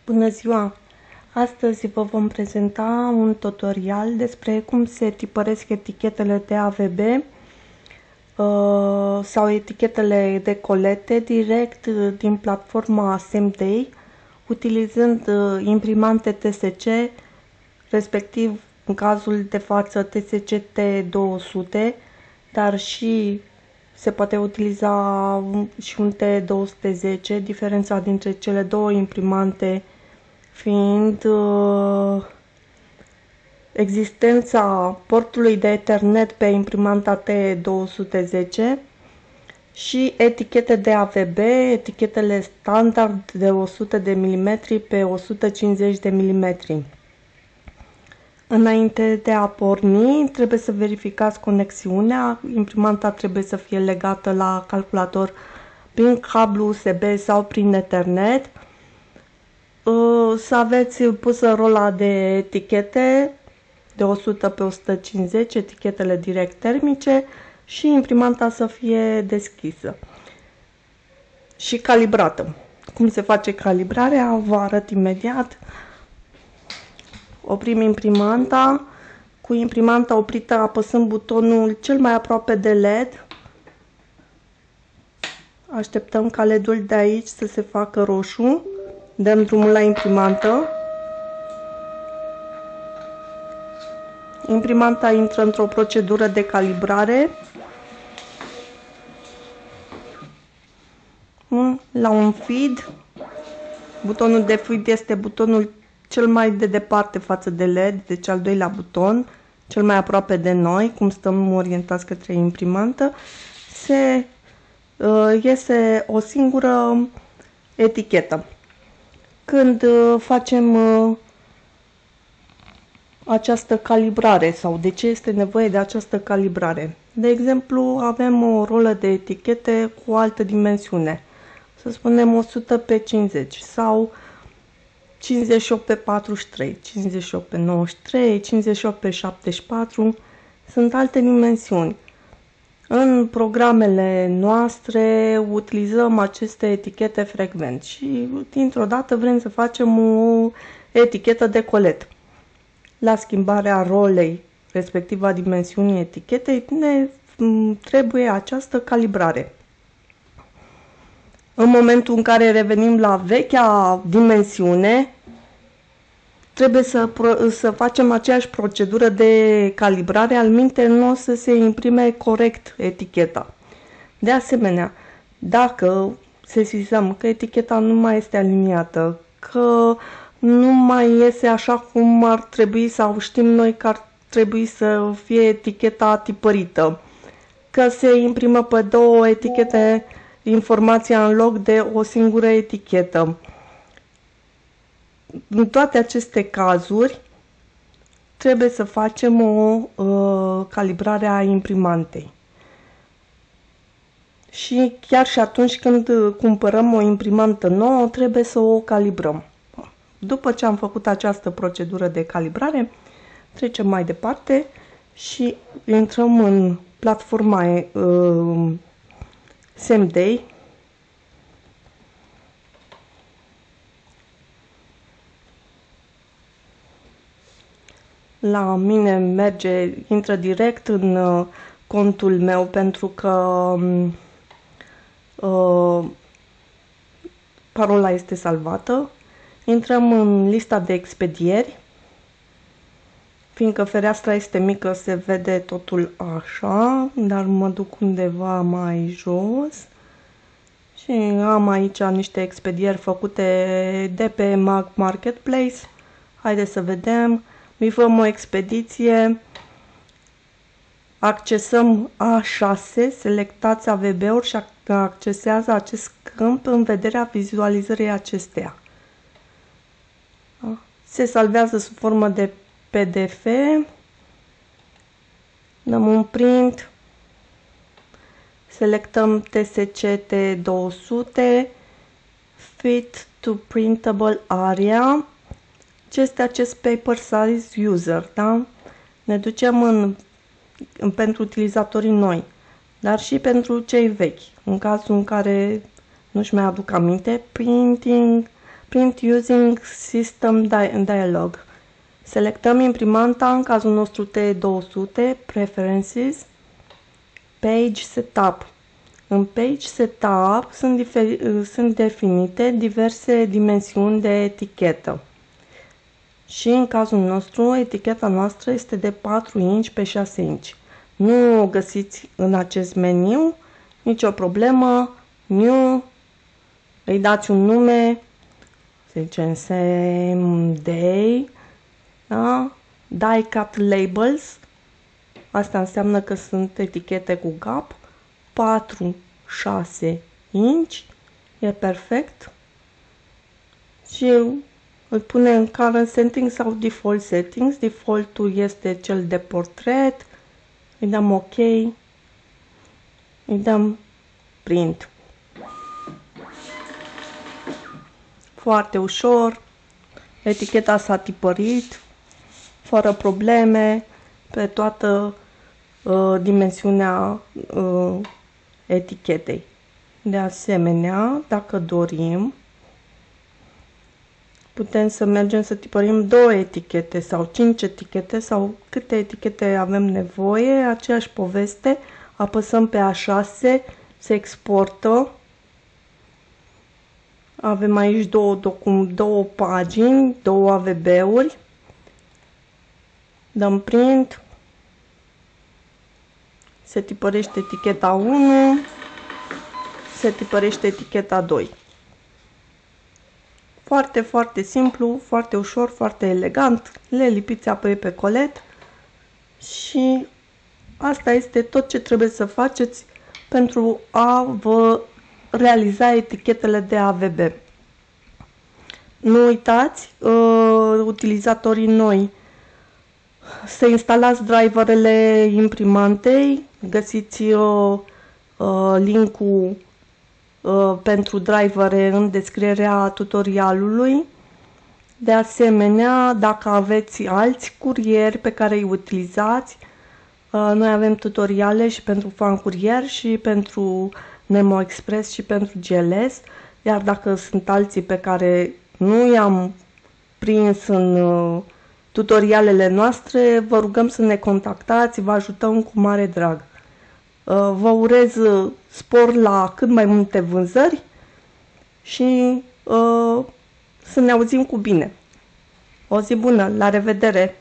Bună ziua! Astăzi vă vom prezenta un tutorial despre cum se tipăresc etichetele de AVB sau etichetele de colete direct din platforma SameDay, utilizând imprimante TSC, respectiv în cazul de față TSC T200, dar și se poate utiliza și un T210, diferența dintre cele două imprimante fiind existența portului de Ethernet pe imprimanta T210 și etichete de AVB, etichetele standard de 100 de mm pe 150 de mm. Înainte de a porni, trebuie să verificați conexiunea. Imprimanta trebuie să fie legată la calculator prin cablu USB sau prin Ethernet. Să aveți pusă rola de etichete de 100 pe 150, etichetele direct termice, și imprimanta să fie deschisă și calibrată. Cum se face calibrarea, vă arăt imediat. Oprim imprimanta. Cu imprimanta oprită apăsăm butonul cel mai aproape de LED. Așteptăm ca LED-ul de aici să se facă roșu. Dăm drumul la imprimantă. Imprimanta intră într-o procedură de calibrare. La un feed. Butonul de feed este butonul cel mai de departe față de LED, deci al doilea buton, cel mai aproape de noi, cum stăm orientați către imprimantă. Se iese o singură etichetă. Când facem această calibrare, sau de ce este nevoie de această calibrare? De exemplu, avem o rolă de etichete cu altă dimensiune, să spunem 100 pe 50 sau 58 pe 43, 58 pe 93, 58 pe 74, sunt alte dimensiuni. În programele noastre utilizăm aceste etichete frecvent și dintr-o dată vrem să facem o etichetă de colet. La schimbarea rolei, respectiv a dimensiunii etichetei, ne trebuie această calibrare. În momentul în care revenim la vechea dimensiune, trebuie să facem aceeași procedură de calibrare, altminte nu o să se imprime corect eticheta. De asemenea, dacă sesizăm că eticheta nu mai este aliniată, că nu mai iese așa cum ar trebui sau știm noi că ar trebui să fie eticheta tipărită, că se imprimă pe două etichete informația în loc de o singură etichetă. În toate aceste cazuri trebuie să facem o calibrare a imprimantei. Și chiar și atunci când cumpărăm o imprimantă nouă, trebuie să o calibrăm. După ce am făcut această procedură de calibrare, trecem mai departe și intrăm în platforma SameDay. La mine intră direct în contul meu pentru că parola este salvată. Intrăm în lista de expedieri. Fiindcă fereastra este mică, se vede totul așa, dar mă duc undeva mai jos. Și am aici niște expedieri făcute de pe Mag Marketplace. Haideți să vedem. Bifăm o expediție, accesăm A6, selectați AVB-uri și accesează acest câmp în vederea vizualizării acesteia. Se salvează sub formă de PDF, dăm un print, selectăm TSC T200, Fit to Printable Area. Ce este acest paper size user, da? Ne ducem pentru utilizatorii noi, dar și print Print using System Dialog. Selectăm imprimanta, în cazul nostru T200, Preferences, Page Setup. În Page Setup sunt definite diverse dimensiuni de etichetă. Și în cazul nostru, eticheta noastră este de 4 inch pe 6 inch. Nu o găsiți în acest meniu, nicio problemă. New, îi dați un nume, să zicem same day, da? Die cut labels, asta înseamnă că sunt etichete cu gap, 4-6 inch, e perfect. Și îl pune în current settings sau default settings. Defaultul este cel de portret, îi dăm OK, îi dăm print. Foarte ușor, eticheta s-a tipărit, fără probleme, pe toată dimensiunea etichetei. De asemenea, dacă dorim, putem să mergem să tipărim 2 etichete sau 5 etichete sau câte etichete avem nevoie, aceeași poveste, apăsăm pe A6, se exportă. Avem aici două pagini, 2 AVB-uri. Dăm print. Se tipărește eticheta 1, se tipărește eticheta 2. Foarte, foarte simplu, foarte ușor, foarte elegant. Le lipiți apoi pe colet și asta este tot ce trebuie să faceți pentru a vă realiza etichetele de AVB. Nu uitați, utilizatorii noi, să instalați driverele imprimantei, găsiți linkul pentru drivere în descrierea tutorialului. De asemenea, dacă aveți alți curieri pe care îi utilizați, noi avem tutoriale și pentru Fan Courier și pentru Nemo Express și pentru GLS, iar dacă sunt alții pe care nu i-am prins în tutorialele noastre, vă rugăm să ne contactați, vă ajutăm cu mare drag. Vă urez spor la cât mai multe vânzări și să ne auzim cu bine. O zi bună, la revedere!